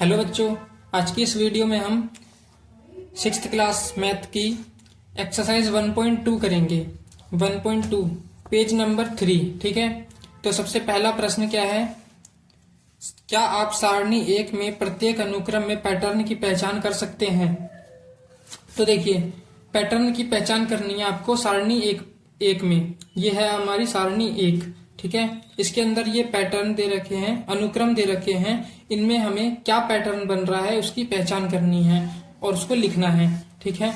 Hello बच्चों, आज की इस वीडियो में हम 6th क्लास मैथ की एक्सरसाइज 1.2 करेंगे। 1.2 पेज नंबर 3। ठीक है, तो सबसे पहला प्रश्न क्या है? क्या आप सारणी 1 में प्रत्येक अनुक्रम में पैटर्न की पहचान कर सकते हैं? तो देखिए, पैटर्न की पहचान करनी है आपको सारणी एक में। ये है हमारी सारणी 1। ठीक है, इसके अंदर ये पैटर्न दे रखे हैं, अनुक्रम दे रखे हैं। इनमें हमें क्या पैटर्न बन रहा है उसकी पहचान करनी है और उसको लिखना है। ठीक है,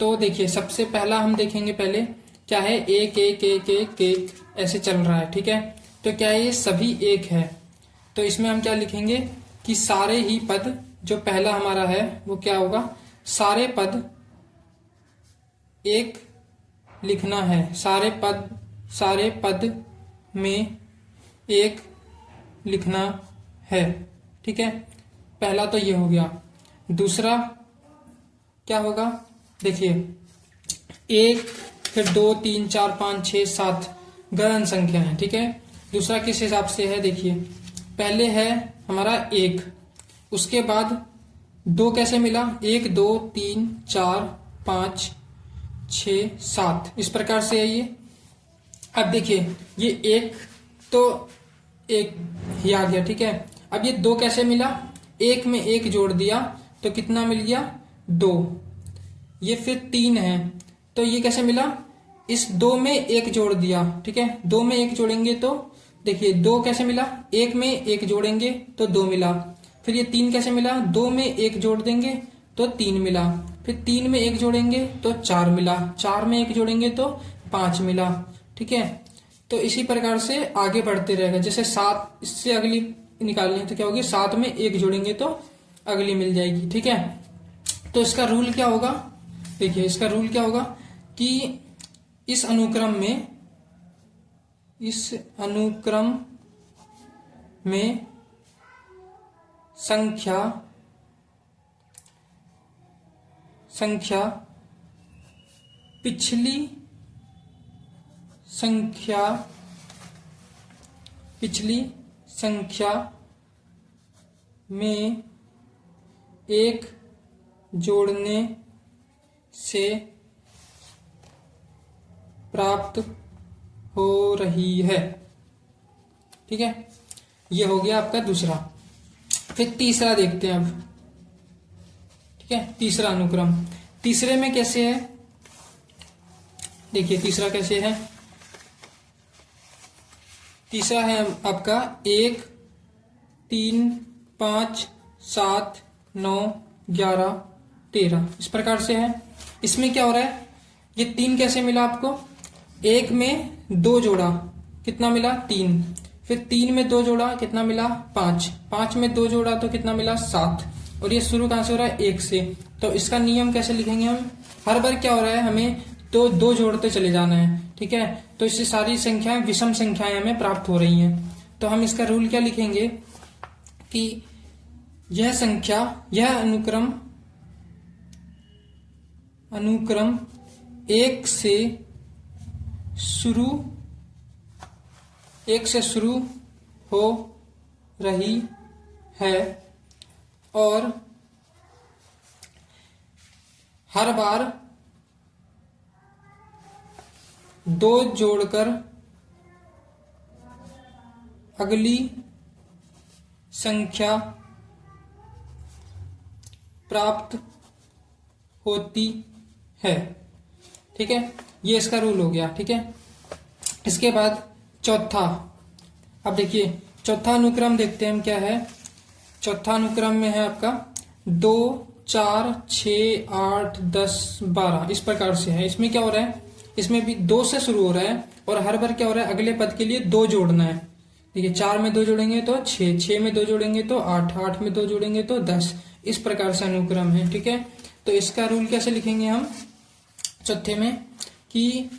तो देखिए सबसे पहला हम देखेंगे पहले क्या है। एक एक एक एक एक ऐसे चल रहा है। ठीक है, तो क्या है, ये सभी एक है। तो इसमें हम क्या लिखेंगे कि सारे ही पद, जो पहला हमारा है वो क्या होगा, सारे पद एक लिखना है। सारे पद में एक लिखना है। ठीक है, पहला तो ये हो गया। दूसरा क्या होगा, देखिए 1 फिर 2 3 4 5 6 7 गणन संख्या है। ठीक है, दूसरा किस हिसाब से है, देखिए पहले है हमारा 1, उसके बाद 2 कैसे मिला, 1 2 3 4 5 6 7 इस प्रकार से है ये। अब देखिए ये 1 तो एक ही आ गया। ठीक है, अब ये 2 कैसे मिला, 1 में 1 जोड़ दिया तो कितना मिल गया, 2। ये फिर 3 है तो ये कैसे मिला, इस 2 में 1 जोड़ दिया। ठीक है, 2 में 1 जोड़ेंगे तो देखिए 2 कैसे मिला, 1 में 1 जोड़ेंगे तो 2 मिला। फिर ये 3 कैसे मिला, 2 में 1 जोड़ देंगे तो 3 मिला। फिर 3 में 1 जोड़ेंगे तो 4 मिला। 4 में 1 जोड़ेंगे तो 5 मिला। ठीक है, तो इसी प्रकार से आगे बढ़ते रहेगा। जैसे 7, इससे अगली निकालनी है तो क्या होगी, 7 में 1 जोड़ेंगे तो अगली मिल जाएगी। ठीक है, तो इसका रूल क्या होगा, देखिए इसका रूल क्या होगा कि इस अनुक्रम में संख्या पिछली संख्या में 1 जोड़ने से प्राप्त हो रही है। ठीक है, ये हो गया आपका दूसरा। फिर तीसरा देखते हैं अब। ठीक है, तीसरा अनुक्रम, तीसरे में कैसे है, देखिए तीसरा कैसे है। तीसरा है आपका 1 3 5 7 9 11 13 इस प्रकार से है। इसमें क्या हो रहा है, ये 3 कैसे मिला आपको, 1 में 2 जोड़ा कितना मिला, 3। फिर 3 में 2 जोड़ा कितना मिला, 5। 5 में 2 जोड़ा तो कितना मिला, 7। और ये शुरू कहां से हो रहा है, 1 से। तो इसका नियम कैसे लिखेंगे हम, हर बार क्या हो रहा है, हमें तो 2 जोड़ते चले जाना है। ठीक है, तो इससे सारी संख्याएं विषम संख्याएं हमें प्राप्त हो रही हैं। तो हम इसका रूल क्या लिखेंगे कि यह संख्या, यह अनुक्रम 1 से शुरू हो रही है और हर बार 2 जोड़कर अगली संख्या प्राप्त होती है। ठीक है, ये इसका रूल हो गया। ठीक है, इसके बाद चौथा, अब देखिए चौथा अनुक्रम देखते हैं हम क्या है। चौथा अनुक्रम में है आपका 2 4 6 8 10 12 इस प्रकार से है। इसमें क्या हो रहा है, इसमें भी 2 से शुरू हो रहा है और हर बार क्या हो रहा है, अगले पद के लिए 2 जोड़ना है। देखिए 4 में 2 जोड़ेंगे तो 6, 6 में 2 जोड़ेंगे तो 8, 8 में 2 जोड़ेंगे तो 10 इस प्रकार से अनुक्रम है। ठीक है, तो इसका रूल कैसे लिखेंगे हम चौथे में कि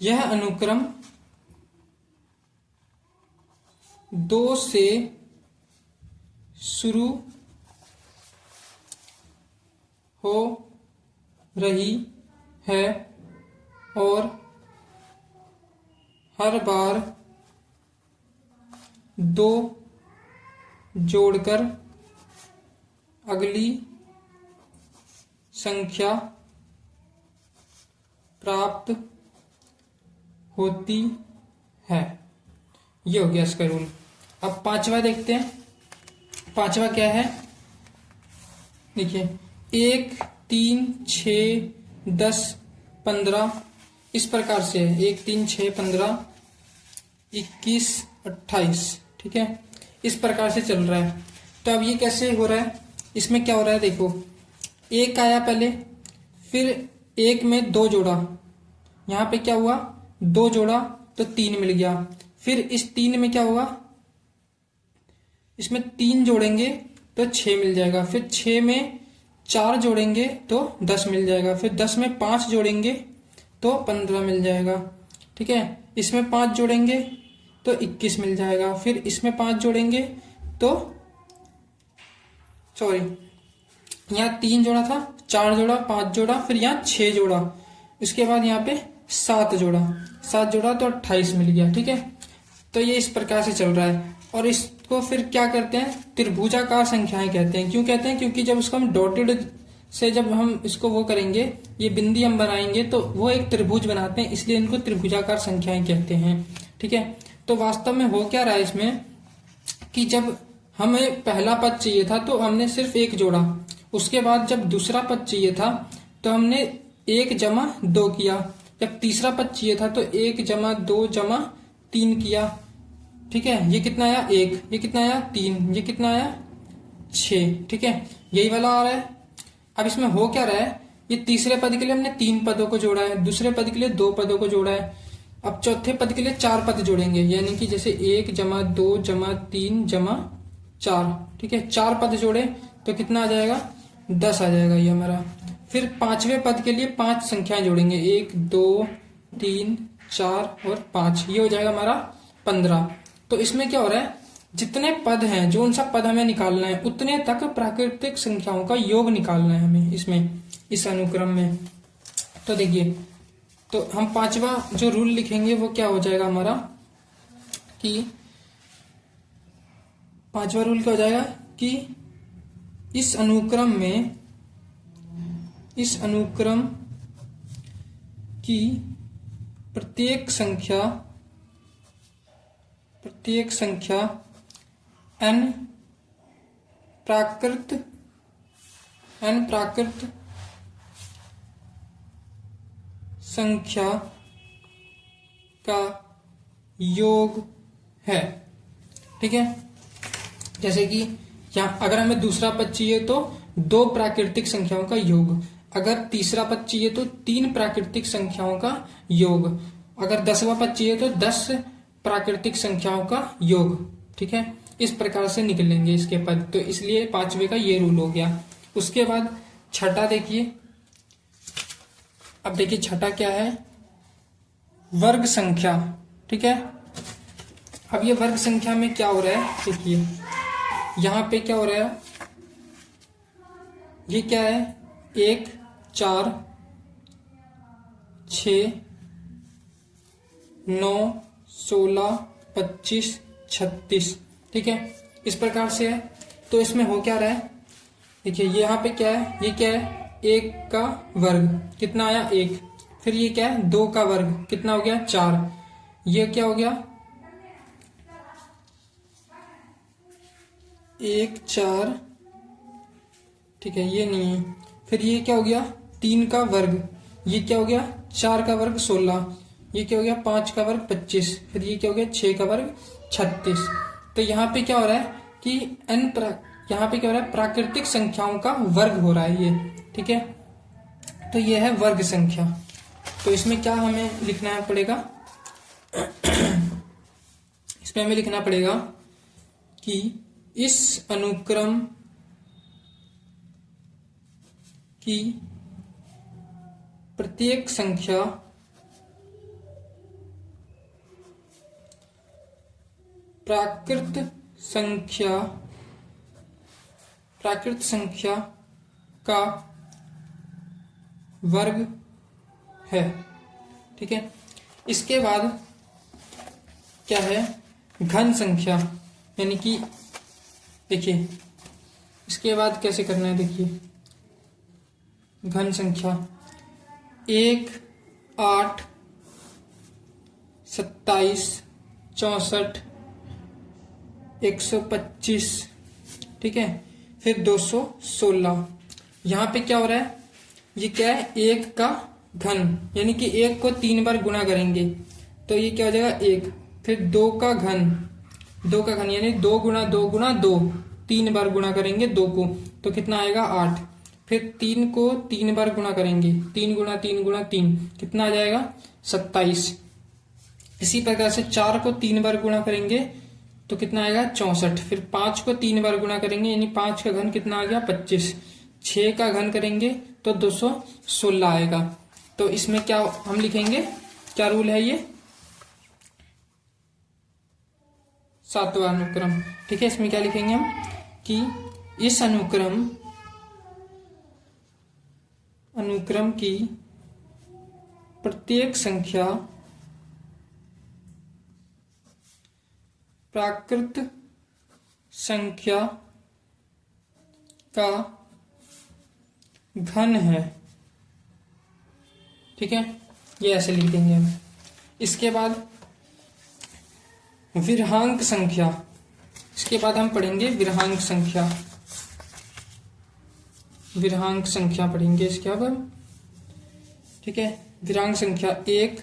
यह अनुक्रम 2 से शुरू हो रही है और हर बार 2 जोड़कर अगली संख्या प्राप्त होती है। ये हो गया इसका रूल। अब पांचवा देखते हैं। पांचवा क्या है, देखिए 1, 3, 6, 10, 15 इस प्रकार से है। 1, 3, 6, 15, 21, 28, ठीक है, इस प्रकार से चल रहा है। तो अब ये कैसे हो रहा है, इसमें क्या हो रहा है, देखो 1 आया पहले, फिर 1 में 2 जोड़ा, यहाँ पे क्या हुआ 2 जोड़ा तो 3 मिल गया। फिर इस 3 में क्या हुआ, इसमें 3 जोड़ेंगे तो 6 मिल जाएगा। फिर 6 में 4 जोड़ेंगे तो 10 मिल जाएगा। फिर 10 में 5 जोड़ेंगे तो 15 मिल जाएगा, ठीक है। इसमें 5 जोड़ेंगे तो 21 मिल जाएगा। फिर इसमें 5 जोड़ेंगे तो सॉरी, यहाँ 3 जोड़ा था, 4 जोड़ा, 5 जोड़ा, फिर यहाँ 6 जोड़ा, उसके बाद यहाँ पे 7 जोड़ा, 7 जोड़ा तो 28 मिल गया, ठीक है। तो ये इस प्रकार से चल रहा है। और इसको फिर क्या करते हैं, त्रिभुजाकार संख्याएं कहते हैं। क्यों कहते हैं, क्योंकि जब उसको हम डॉटेड से जब हम इसको वो करेंगे, ये बिंदी हम बनाएंगे तो वो एक त्रिभुज बनाते हैं, इसलिए इनको त्रिभुजाकार संख्याएं कहते हैं, ठीक है। तो वास्तव में हो क्या रहा है इसमें कि जब हमें पहला पद चाहिए था तो हमने सिर्फ 1 जोड़ा, उसके बाद जब दूसरा पद चाहिए था तो हमने 1 जमा 2 किया, जब तीसरा पद चाहिए था तो 1 जमा 2 जमा 3 किया, ठीक है। ये कितना आया 1, ये कितना आया 3, ये कितना आया 6, ठीक है, यही वाला आ रहा है। अब इसमें हो क्या रहा है, ये तीसरे पद के लिए हमने 3 पदों को जोड़ा है, दूसरे पद के लिए 2 पदों को जोड़ा है, अब चौथे पद के लिए 4 पद जोड़ेंगे, यानी कि जैसे 1 जमा 2 जमा 3 जमा 4, ठीक है, 4 पद जोड़े तो कितना आ जाएगा 10 आ जाएगा ये हमारा। फिर पांचवें पद के लिए 5 संख्याएं जोड़ेंगे, 1, 2, 3, 4 और 5, ये हो जाएगा हमारा 15। तो इसमें क्या हो रहा है, जितने पद हैं, जो उनसा पद हमें निकालना है, उतने तक प्राकृतिक संख्याओं का योग निकालना है हमें इसमें, इस अनुक्रम में। तो देखिए, तो हम पांचवा जो रूल लिखेंगे वो क्या हो जाएगा हमारा, कि पांचवा रूल क्या हो जाएगा कि इस अनुक्रम की प्रत्येक संख्या n प्राकृत संख्या का योग है, ठीक है। जैसे कि यहाँ अगर हमें दूसरा पद चाहिए तो 2 प्राकृतिक संख्याओं का योग, अगर तीसरा पद चाहिए तो 3 प्राकृतिक संख्याओं का योग, अगर 10वां पद चाहिए तो 10 प्राकृतिक संख्याओं का योग, ठीक है। इस प्रकार से निकलेंगे इसके पद। तो इसलिए पांचवे का ये रूल हो गया। उसके बाद छठा देखिए, अब देखिए छठा क्या है, वर्ग संख्या, ठीक है। अब ये वर्ग संख्या में क्या हो रहा है, देखिए यहाँ पे क्या हो रहा है, ये क्या है 1, 4, 6, 9, 16, 25, 36, ठीक है, इस प्रकार से है। तो इसमें हो क्या रहा है, देखिए यहाँ पे क्या है, ये क्या है 1 का वर्ग, कितना आया 1, फिर ये क्या है 2 का वर्ग, कितना हो गया 4, ये क्या हो गया 1, 4, ठीक है, ये नहीं है। फिर ये क्या हो गया 3 का वर्ग, ये क्या हो गया 4 का वर्ग 16, ये क्या हो गया 5 का वर्ग 25, फिर ये क्या हो गया 6 का वर्ग 36। तो यहाँ पे क्या हो रहा है कि यहाँ पे क्या हो रहा है, प्राकृतिक संख्याओं का वर्ग हो रहा है ये, ठीक है। तो ये है वर्ग संख्या। तो इसमें क्या हमें लिखना पड़ेगा, इसमें हमें लिखना पड़ेगा कि इस अनुक्रम की प्रत्येक संख्या प्राकृत संख्या का वर्ग है, ठीक है। इसके बाद क्या है, घन संख्या, यानी कि देखिए इसके बाद कैसे करना है देखिए, घन संख्या 1, 8, 27, 64, 125, ठीक है, फिर 216। यहाँ पे क्या हो रहा है, ये क्या है, 1 का घन, यानी कि 1 को 3 बार गुणा करेंगे तो ये क्या हो जाएगा 1, फिर 2 का घन, 2 का घन यानी 2 गुणा 2 गुणा 2, 3 बार गुणा करेंगे 2 को तो कितना आएगा 8, फिर 3 को 3 बार गुणा करेंगे, 3 गुणा 3 गुणा 3 कितना आ जाएगा 27। इसी प्रकार से 4 को 3 बार गुणा करेंगे तो कितना आएगा 64, फिर 5 को 3 बार गुणा करेंगे यानी 5 का घन कितना आ गया 25, 6 का घन करेंगे तो 216 आएगा। तो इसमें क्या हम लिखेंगे, क्या रूल है ये, 7वां अनुक्रम, ठीक है। इसमें क्या लिखेंगे हम कि इस अनुक्रम की प्रत्येक संख्या प्राकृत संख्या का घन है, ठीक है, ये ऐसे लिख देंगे हम। इसके बाद विरहांक संख्या, इसके बाद हम पढ़ेंगे विरहांक संख्या, विरहांक संख्या पढ़ेंगे इसके अब हम, ठीक है। विरहांक संख्या 1,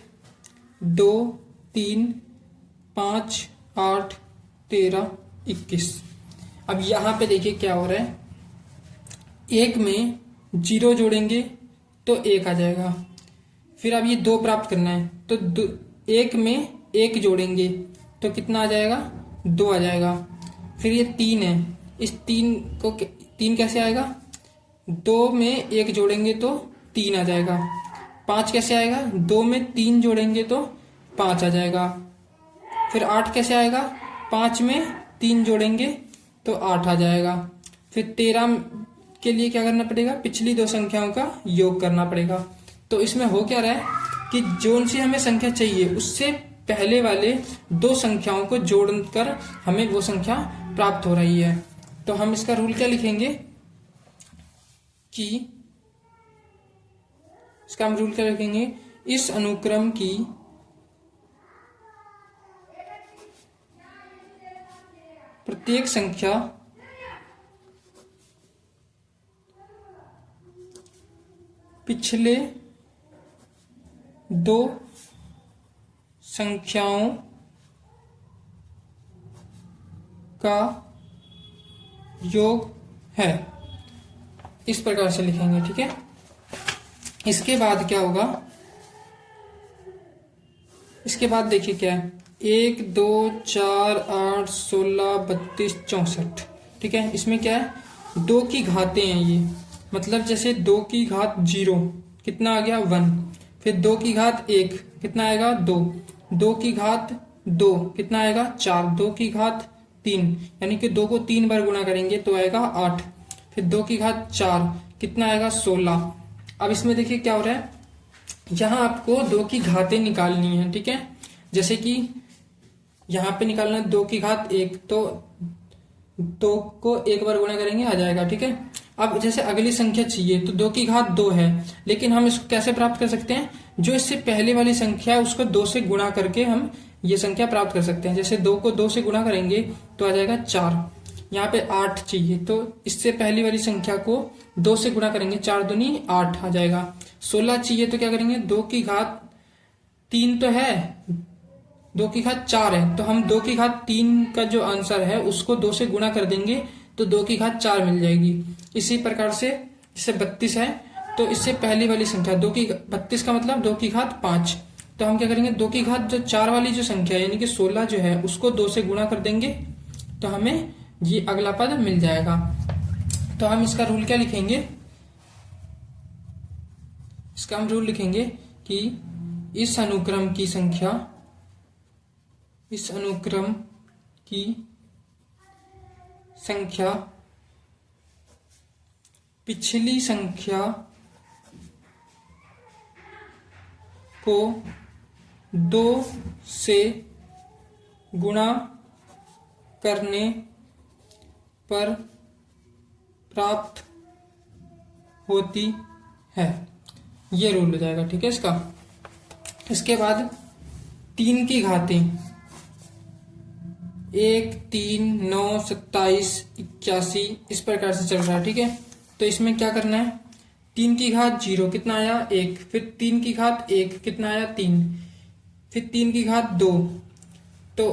2, 3, 5, 8, 13, 21। अब यहां पे देखिए क्या हो रहा है, 1 में 0 जोड़ेंगे तो 1 आ जाएगा, फिर अब ये 2 प्राप्त करना है तो 1 में 1 जोड़ेंगे तो कितना आ जाएगा 2 आ जाएगा, फिर ये 3 है, इस 3 कैसे आएगा, 2 में 1 जोड़ेंगे तो 3 आ जाएगा, 5 कैसे आएगा, 2 में 3 जोड़ेंगे तो 5 आ जाएगा, फिर 8 कैसे आएगा, 5 में 3 जोड़ेंगे तो 8 आ जाएगा, फिर 13 के लिए क्या करना पड़ेगा, पिछली 2 संख्याओं का योग करना पड़ेगा। तो इसमें हो क्या रहा है कि जो सी हमें संख्या चाहिए उससे पहले वाले 2 संख्याओं को जोड़कर हमें वो संख्या प्राप्त हो रही है। तो हम इसका रूल क्या लिखेंगे कि इसका हम रूल क्या लिखेंगे, इस अनुक्रम की प्रत्येक संख्या पिछले 2 संख्याओं का योग है, इस प्रकार से लिखेंगे, ठीक है। इसके बाद क्या होगा, इसके बाद देखिए क्या है, 1, 2, 4, 8, 16, 32, 64, ठीक है। इसमें क्या है, 2 की घातें हैं ये, मतलब जैसे 2 की घात 0 कितना आ गया 1, फिर 2 की घात 1 कितना आएगा 2, 2 की घात 2 कितना आएगा 4, 2 की घात 3 यानी कि 2 को 3 बार गुणा करेंगे तो आएगा 8, फिर 2 की घात 4 कितना आएगा 16। अब इसमें देखिए क्या हो रहा है, यहाँ आपको 2 की घातें निकालनी है, ठीक है। जैसे कि यहाँ पे निकालना है 2 की घात 1 तो 2 को 1 बार गुणा करेंगे आ जाएगा, ठीक है। अब जैसे अगली संख्या चाहिए तो 2 की घात 2 है, लेकिन हम इसको कैसे प्राप्त कर सकते हैं, जो इससे पहले वाली संख्या है उसको 2 से गुणा करके हम ये संख्या प्राप्त कर सकते हैं। जैसे 2 को 2 से गुणा करेंगे तो आ जाएगा 4, यहाँ पे 8 चाहिए तो इससे पहली वाली संख्या को 2 से गुणा करेंगे, 4 दूनी 8 आ जाएगा। 16 चाहिए तो क्या करेंगे, 2 की घात 3 तो है, 2 की घात 4 है तो हम 2 की घात 3 का जो आंसर है उसको 2 से गुणा कर देंगे तो 2 की घात 4 मिल जाएगी। इसी प्रकार से जैसे 32 है तो इससे पहली वाली संख्या 32 का मतलब 2 की घात 5, तो हम क्या करेंगे 2 की घात जो 4 वाली जो संख्या है यानी कि 16 जो है उसको 2 से गुणा कर देंगे तो हमें ये अगला पद मिल जाएगा। तो हम इसका रूल क्या लिखेंगे, इसका हम रूल लिखेंगे कि इस अनुक्रम की संख्या पिछली संख्या को 2 से गुणा करने पर प्राप्त होती है। ये रूल हो जाएगा, ठीक है इसका। इसके बाद 3 की घातें 1, 3, 9, 27, 81 इस प्रकार से चल रहा है, ठीक है। तो इसमें क्या करना है, 3 की घात 0 कितना आया 1, फिर 3 की घात 1 कितना आया 3, फिर 3 की घात 2 तो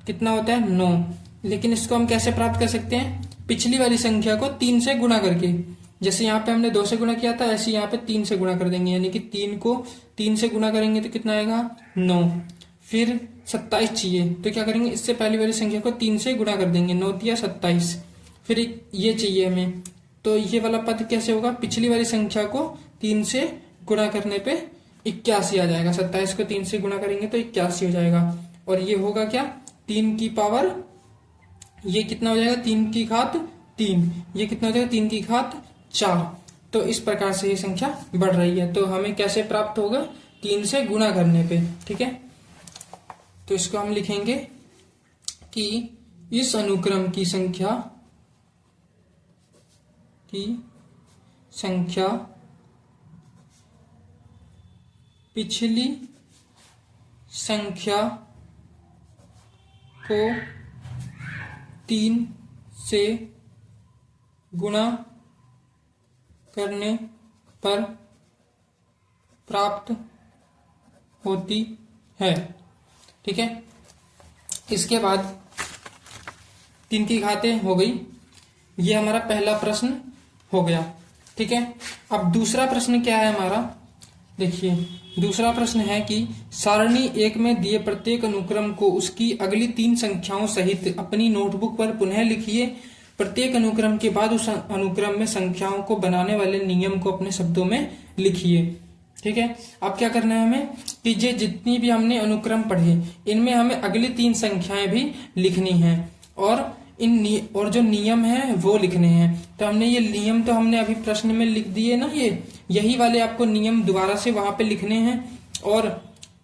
कितना होता है 9। लेकिन इसको हम कैसे प्राप्त कर सकते हैं, पिछली वाली संख्या को 3 से गुणा करके। जैसे यहाँ पे हमने 2 से गुणा किया था, ऐसे यहाँ पे 3 से गुणा कर देंगे, यानी कि 3 को 3 से गुणा करेंगे तो कितना आएगा 9। फिर 27 चाहिए तो क्या करेंगे, इससे पहली वाली संख्या को 3 से गुणा कर देंगे, 9 या 27। फिर ये चाहिए हमें, तो ये वाला पद कैसे होगा, पिछली वाली संख्या को 3 से गुणा करने पे 81 आ जाएगा। 27 को 3 से गुणा करेंगे तो 81 हो जाएगा। और ये होगा क्या, 3 की पावर, ये कितना हो जाएगा 3 की घात 3, ये कितना हो जाएगा 3 की घात 4। तो इस प्रकार से ये संख्या बढ़ रही है। तो हमें कैसे प्राप्त होगा, 3 से गुणा करने पे, ठीक है। तो इसको हम लिखेंगे कि इस अनुक्रम की संख्या पिछली संख्या को 3 से गुणा करने पर प्राप्त होती है, ठीक है। इसके बाद 3 की घातें हो गई, ये हमारा पहला प्रश्न हो गया, ठीक है। अब दूसरा प्रश्न क्या है हमारा, देखिए दूसरा प्रश्न है कि सारणी 1 में दिए प्रत्येक अनुक्रम को उसकी अगली 3 संख्याओं सहित अपनी नोटबुक पर पुनः लिखिए। प्रत्येक अनुक्रम के बाद उस अनुक्रम में संख्याओं को बनाने वाले नियम को अपने शब्दों में लिखिए, ठीक है। अब क्या करना है हमें कि ये जितनी भी हमने अनुक्रम पढ़े इनमें हमें अगली 3 संख्याएं भी लिखनी हैं और और जो नियम है वो लिखने हैं। तो हमने ये नियम तो हमने अभी प्रश्न में लिख दिए ना, ये यही वाले आपको नियम दोबारा से वहां पे लिखने हैं और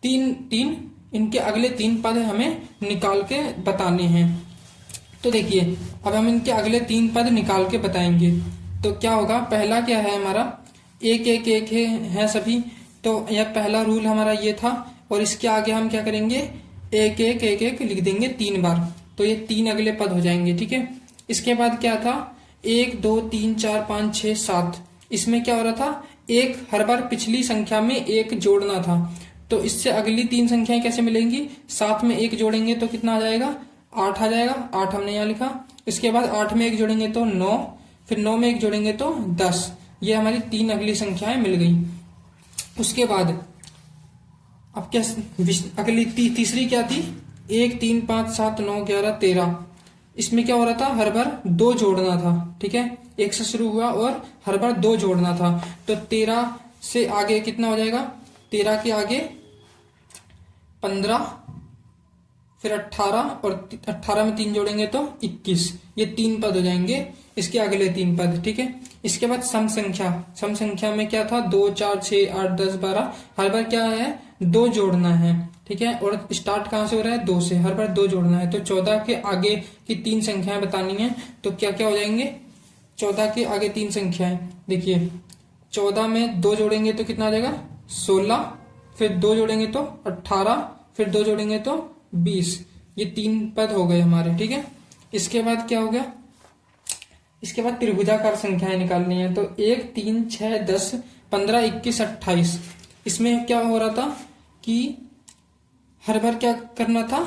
3 इनके अगले 3 पद हमें निकाल के बताने हैं। तो देखिए अब हम इनके अगले 3 पद निकाल के बताएंगे। तो क्या होगा, पहला क्या है हमारा 1 1 1 है सभी, तो यह पहला रूल हमारा ये था। और इसके आगे हम क्या करेंगे 1 1 1 1 लिख देंगे 3 बार, तो ये 3 अगले पद हो जाएंगे, ठीक है। इसके बाद क्या था 1 2 3 4 5 6 7, इसमें क्या हो रहा था, एक हर बार पिछली संख्या में 1 जोड़ना था। तो इससे अगली 3 संख्याएं कैसे मिलेंगी, 7 में 1 जोड़ेंगे तो कितना आ जाएगा 8 आ जाएगा, 8 हमने यहाँ लिखा। इसके बाद 8 में 1 जोड़ेंगे तो 9, फिर 9 में 1 जोड़ेंगे तो 10। ये हमारी 3 अगली संख्याएं मिल गई। उसके बाद अब क्या अगली तीसरी क्या थी, 1 3 5 7 9 11 13, इसमें क्या हो रहा था, हर बार 2 जोड़ना था, ठीक है। 1 से शुरू हुआ और हर बार 2 जोड़ना था। तो 13 से आगे कितना हो जाएगा, 13 के आगे 15, फिर 18 और 18 में 3 जोड़ेंगे तो 21, ये 3 पद हो जाएंगे इसके अगले 3 पद, ठीक है। इसके बाद सम संख्या में क्या था 2 4 6 8 10 12, हर बार क्या है 2 जोड़ना है, ठीक है। और स्टार्ट कहां से हो रहा है 2 से, हर बार 2 जोड़ना है। तो 14 के आगे की 3 संख्याएं बतानी है, तो क्या क्या हो जाएंगे 14 के आगे 3 संख्याएं, देखिए 14 में 2 जोड़ेंगे तो कितना आ जाएगा 16, फिर 2 जोड़ेंगे तो 18, फिर 2 जोड़ेंगे तो 20, ये 3 पद हो गए हमारे, ठीक है। इसके बाद क्या हो गया, इसके बाद त्रिभुजाकार संख्याएं निकालनी है। तो 1 3 6 10 15 21 28, इसमें क्या हो रहा था कि हर बार क्या करना था,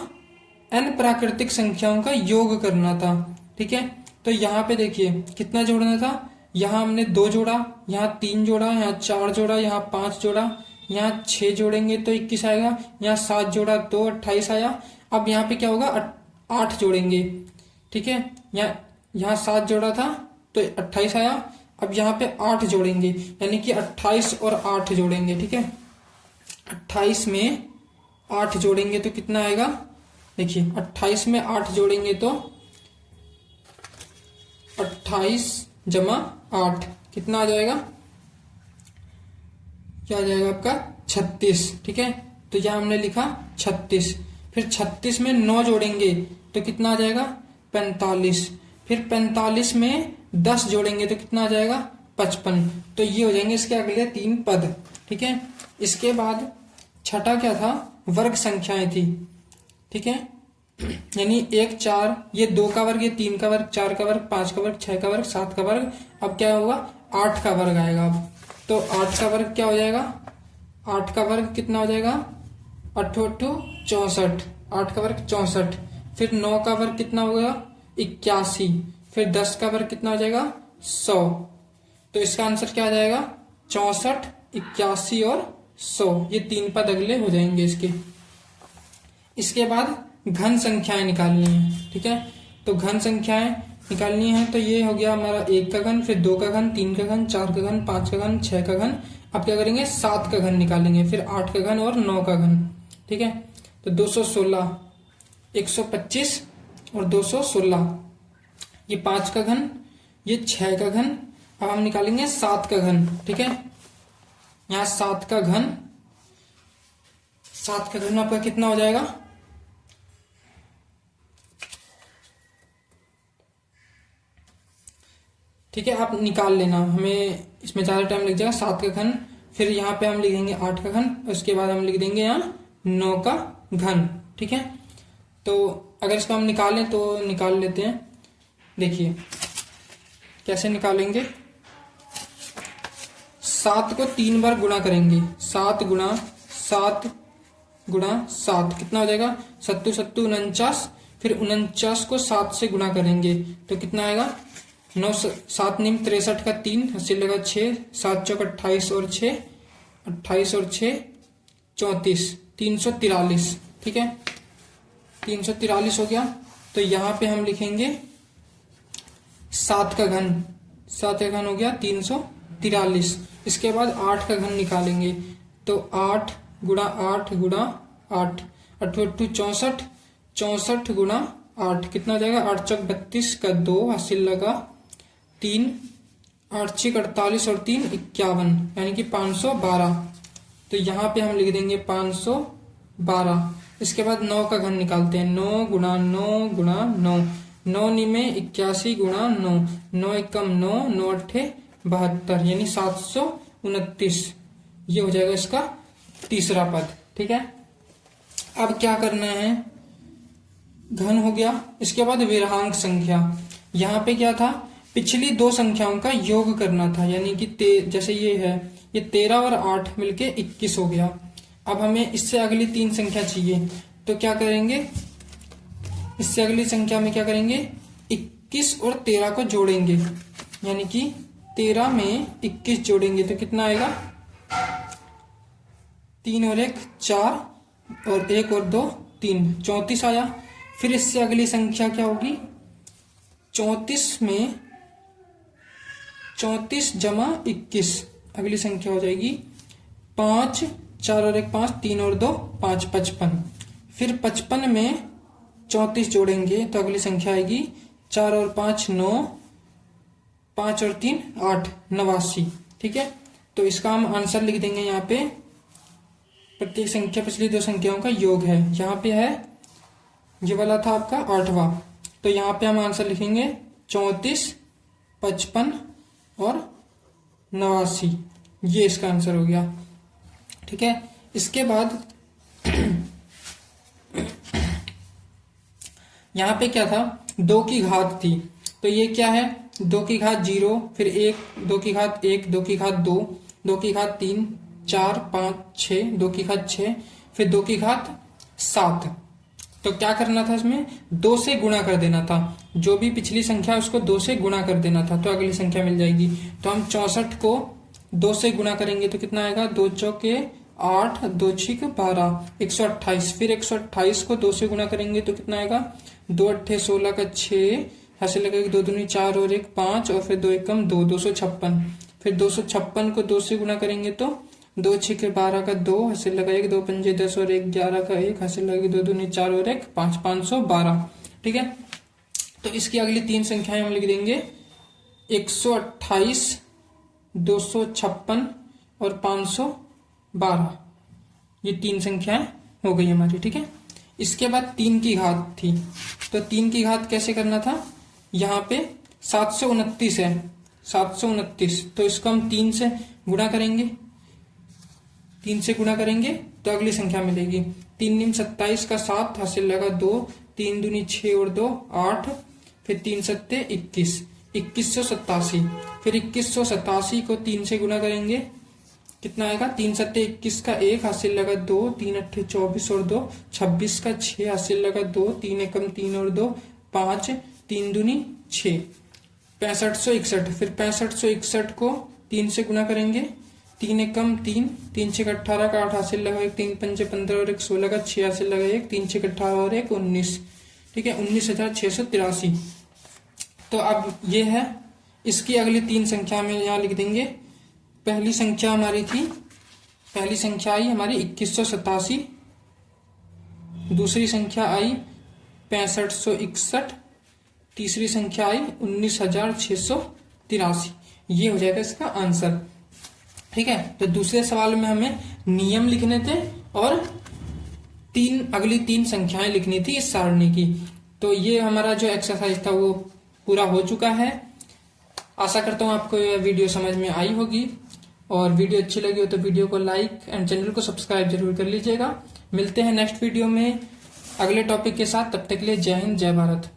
n प्राकृतिक संख्याओं का योग करना था, ठीक है। तो यहाँ पे देखिए कितना जोड़ना था, यहाँ हमने 2 जोड़ा, यहाँ 3 जोड़ा, यहाँ 4 जोड़ा, यहाँ 5 जोड़ा, यहाँ 6 जोड़ेंगे तो 21 आएगा, यहाँ 7 जोड़ा तो 28 आया। अब यहाँ पे क्या होगा 8 जोड़ेंगे, ठीक है। यहाँ 7 जोड़ा था तो 28 आया। अब यहाँ पे 8 जोड़ेंगे, यानी कि 28 और 8 जोड़ेंगे, ठीक है। 28 में 8 जोड़ेंगे तो कितना आएगा, देखिए 28 में 8 जोड़ेंगे तो 28 जमा 8 कितना आ जाएगा, क्या आ जाएगा आपका 36, ठीक है। तो यहां हमने लिखा 36, फिर 36 में 9 जोड़ेंगे तो कितना आ जाएगा 45, फिर 45 में 10 जोड़ेंगे तो कितना आ जाएगा 55। तो ये हो जाएंगे इसके अगले 3 पद। ठीक है, इसके बाद छठा क्या था, वर्ग संख्याएं थी। ठीक है, यानी 1 4, ये 2 का वर्ग, ये 3 का वर्ग, 4 का वर्ग, 5 का वर्ग, 6 का वर्ग, 7 का वर्ग। अब क्या होगा, 8 का वर्ग आएगा। अब तो 8 का वर्ग क्या हो जाएगा, 8 का वर्ग कितना हो जाएगा, 8 8 64, 8 का वर्ग 64। फिर 9 का वर्ग कितना होगा 81। फिर 10 का वर्ग कितना हो जाएगा 100। तो इसका आंसर क्या आ जाएगा 64, 81 और 100। ये 3 पद अगले हो जाएंगे इसके। इसके बाद घन संख्याएं निकालनी है। ठीक है, तो घन संख्याएं निकालनी है तो ये हो गया हमारा 1 का घन, फिर 2 का घन, 3 का घन, 4 का घन, 5 का घन, 6 का घन। अब क्या करेंगे 7 का घन निकालेंगे, फिर 8 का घन और 9 का घन। ठीक है, तो 216, 125 और 216, ये 5 का घन, ये 6 का घन। अब हम निकालेंगे 7 का घन। ठीक है, यहाँ 7 का घन, 7 का घन आपका कितना हो जाएगा, ठीक है, आप निकाल लेना, हमें इसमें ज्यादा टाइम लग जाएगा। 7 का घन, फिर यहाँ पे हम लिख देंगे 8 का घन, उसके बाद हम लिख देंगे यहाँ 9 का घन। ठीक है, तो अगर इसको हम निकालें तो निकाल लेते हैं। देखिए कैसे निकालेंगे, 7 को 3 बार गुणा करेंगे, 7 गुणा 7 गुणा 7 कितना हो जाएगा, 7 7 49। फिर 49 को 7 से गुणा करेंगे तो कितना आएगा, 9 7 9 63 का 3, 80 लगा 6, 7 चौक 28 और 6, 28 और 6 34, 343। ठीक है, 343 हो गया। तो यहाँ पे हम लिखेंगे 7 का घन, 7 का घन हो गया 343। इसके बाद 8 का घन निकालेंगे तो 8 गुणा 8 गुणा 8, 8 8 64, 64 गुणा 8 कितना हो जाएगा, 8 चौक 32 का 2, 80 लगा 3, 8 6 48 और 3 51, यानी कि 512। तो यहाँ पे हम लिख देंगे 512। इसके बाद 9 का घन निकालते हैं, 9 गुणा 9 गुणा 9, 9 में 81 गुणा 9, 9 एकम 9, 9 अट्ठे 72, यानी 729। ये हो जाएगा इसका तीसरा पद। ठीक है, अब क्या करना है, घन हो गया। इसके बाद विरहांक संख्या, यहाँ पे क्या था, पिछली 2 संख्याओं का योग करना था, यानी कि जैसे ये है, ये 13 और 8 मिलके 21 हो गया। अब हमें इससे अगली 3 संख्या चाहिए, तो क्या करेंगे, इससे अगली संख्या में क्या करेंगे, 21 और 13 को जोड़ेंगे, यानी कि 13 में 21 जोड़ेंगे तो कितना आएगा, 3 और 1 4, और 1 और 2 3, 34 आया। फिर इससे अगली संख्या क्या होगी, 34 में 34 जमा 21 अगली संख्या हो जाएगी 5, 4 और 1 5, 3 और 2 5, 55। फिर 55 में 34 जोड़ेंगे तो अगली संख्या आएगी 4 और 5 9, 5 और 3 8, 89। ठीक है, तो इसका हम आंसर लिख देंगे यहाँ पे, प्रत्येक संख्या पिछली 2 संख्याओं का योग है। यहाँ पे है, ये वाला था आपका 8वां, तो यहाँ पे हम आंसर लिखेंगे 34, 55 और 89। ये इसका आंसर हो गया। ठीक है, इसके बाद यहाँ पे क्या था, 2 की घात थी, तो ये क्या है, 2 की घात 0, फिर 1, 2 की घात 1, 2 की घात 2, 2 की घात 3 4 5 6, 2 की घात 6, फिर 2 की घात 7। तो क्या करना था, इसमें 2 से गुणा कर देना था, जो भी पिछली संख्या है उसको 2 से गुणा कर देना था, तो अगली संख्या मिल जाएगी। तो हम 64 को 2 से गुणा करेंगे तो कितना आएगा, 2 चौके 8, 2 छिक 12, 128। फिर 128 को 2 से गुणा करेंगे तो कितना आएगा, 2 अट्ठे 16 का 6, हासिल लगेगा 2 दूनी 4 और 1 5, और फिर 2 एकम 2, 256। फिर 256 को 2 से गुणा करेंगे तो 2 6 12 का 2, हासिल लगाएगा 2 पंजे 10 और 1 11 का 1, हासिल लगेगा 2 दूनी 4 और 1 5, 512। ठीक है, तो इसकी अगली 3 संख्याएं हम लिख देंगे 128, 256 और 512। ये 3 संख्याएं हो गई हमारी। ठीक है, इसके बाद 3 की घात थी, तो 3 की घात कैसे करना था, यहाँ पे 729 है, 729, तो इसको हम 3 से गुणा करेंगे, 3 से गुणा करेंगे तो अगली संख्या मिलेगी। 3 दूनी 27 का 7 हासिल लगा 2, 3 दूनी 6 और 2 8, फिर 3 सत्ते 21, 2187। फिर 2187 को 3 से गुणा करेंगे, कितना आएगा? 3 सत्ते 21 का 1 हासिल लगा 2, 3 अट्ठे 24 और 2 26 का 6 हासिल लगा 2, 3 एकम 3 और 2 5, 3 दूनी 6, 6561। फिर 6561 को 3 से गुणा करेंगे, 3 एकम 3, 3 छः 18 का 8 हासिल लगा 1, 3 पंचे 15 और 1 16 का 6 हासिल लगा 1, 3 छः 18 और 1 19, ठीक है, 19,683। तो अब ये है, इसकी अगली 3 संख्या में यहाँ लिख देंगे। पहली संख्या हमारी थी, पहली संख्या आई हमारी 2187, दूसरी संख्या आई 6561, तीसरी संख्या आई 19,683। ये हो जाएगा इसका आंसर, ठीक है। तो दूसरे सवाल में हमें नियम लिखने थे और अगली 3 संख्याएं लिखनी थी इस सारणी की। तो ये हमारा जो एक्सरसाइज था वो पूरा हो चुका है। आशा करता हूँ आपको यह वीडियो समझ में आई होगी, और वीडियो अच्छी लगी हो तो वीडियो को लाइक एंड चैनल को सब्सक्राइब जरूर कर लीजिएगा। मिलते हैं नेक्स्ट वीडियो में अगले टॉपिक के साथ, तब तक के लिए जय हिंद, जय भारत।